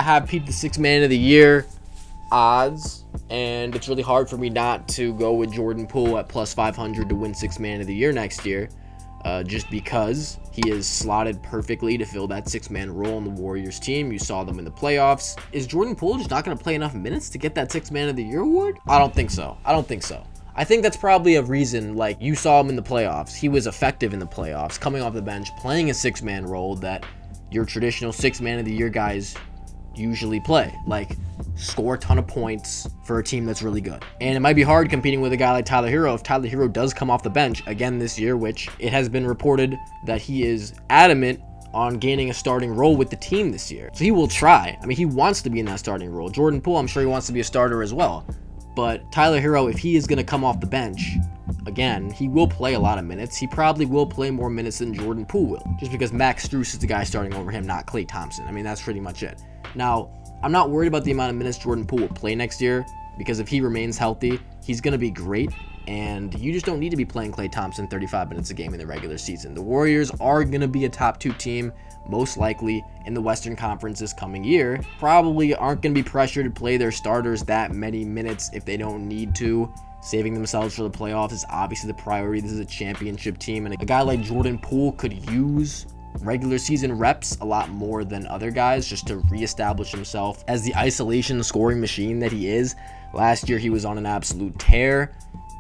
I have peeped the sixth man of the year odds, and it's really hard for me not to go with Jordan Poole at plus 500 to win sixth man of the year next year, just because he is slotted perfectly to fill that six-man role in the Warriors team. You saw them in the playoffs. Is Jordan Poole just not going to play enough minutes to get that sixth man of the year award? I don't think so. I think that's probably a reason, like, you saw him in the playoffs. He was effective in the playoffs, coming off the bench, playing a six-man role that your traditional six-man of the year guys usually play. Like, score a ton of points for a team that's really good. And it might be hard competing with a guy like Tyler Hero if Tyler Hero does come off the bench again this year, which it has been reported that he is adamant on gaining a starting role with the team this year. So he will try. I mean, he wants to be in that starting role. Jordan Poole, I'm sure he wants to be a starter as well. But Tyler Hero, if he is going to come off the bench, again, he will play a lot of minutes. He probably will play more minutes than Jordan Poole will, just because Max Strus is the guy starting over him, not Klay Thompson. I mean, that's pretty much it. Now, I'm not worried about the amount of minutes Jordan Poole will play next year, because if he remains healthy, he's going to be great, and you just don't need to be playing Klay Thompson 35 minutes a game in the regular season. The Warriors are going to be a top 2 team, most likely, in the Western Conference this coming year. Probably aren't going to be pressured to play their starters that many minutes if they don't need to. Saving themselves for the playoffs is obviously the priority. This is a championship team, and a guy like Jordan Poole could use regular season reps a lot more than other guys just to reestablish himself as the isolation scoring machine that he is. Last year, he was on an absolute tear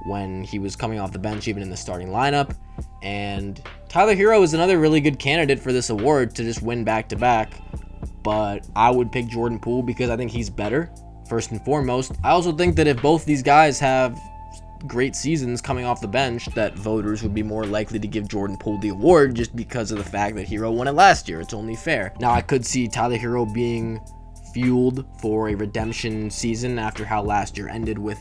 when he was coming off the bench, even in the starting lineup. And Tyler Hero is another really good candidate for this award to just win back-to-back. But I would pick Jordan Poole because I think he's better, first and foremost. I also think that if both these guys have great seasons coming off the bench, that voters would be more likely to give Jordan Poole the award just because of the fact that Hero won it last year. It's only fair. Now, I could see Tyler Hero being fueled for a redemption season after how last year ended with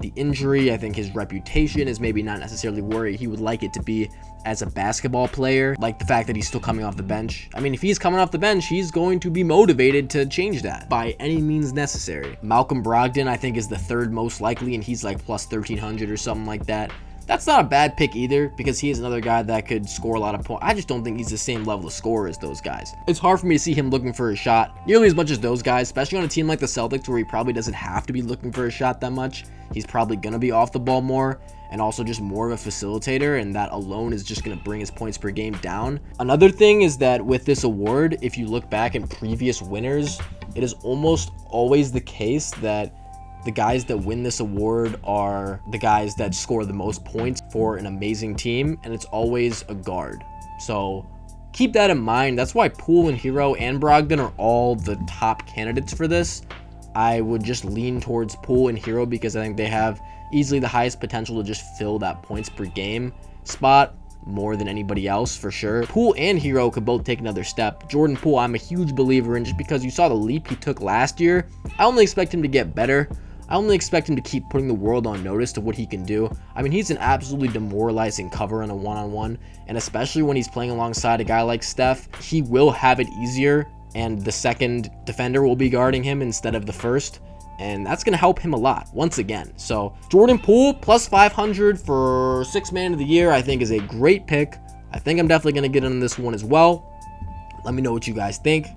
the injury. I think his reputation is maybe not necessarily where he would like it to be as a basketball player, like the fact that he's still coming off the bench. I mean, if he's coming off the bench, he's going to be motivated to change that by any means necessary. Malcolm Brogdon, I think, is the third most likely, and he's like plus 1,300 or something like that. That's not a bad pick either, because he is another guy that could score a lot of points. I just don't think he's the same level of scorer as those guys. It's hard for me to see him looking for a shot nearly as much as those guys, especially on a team like the Celtics where he probably doesn't have to be looking for a shot that much. He's probably going to be off the ball more and also just more of a facilitator, and that alone is just going to bring his points per game down. Another thing is that with this award, if you look back in previous winners, it is almost always the case that the guys that win this award are the guys that score the most points for an amazing team, and it's always a guard. So keep that in mind. That's why Poole and Hero and Brogdon are all the top candidates for this. I would just lean towards Poole and Hero because I think they have easily the highest potential to just fill that points per game spot more than anybody else, for sure. Poole and Hero could both take another step. Jordan Poole, I'm a huge believer in, just because you saw the leap he took last year. I only expect him to get better. I only expect him to keep putting the world on notice to what he can do. I mean, he's an absolutely demoralizing cover in a one-on-one, and especially when he's playing alongside a guy like Steph, he will have it easier, and the second defender will be guarding him instead of the first, and that's going to help him a lot, once again. So, Jordan Poole, plus 500 for sixth man of the year, I think is a great pick. I think I'm definitely going to get on this one as well. Let me know what you guys think.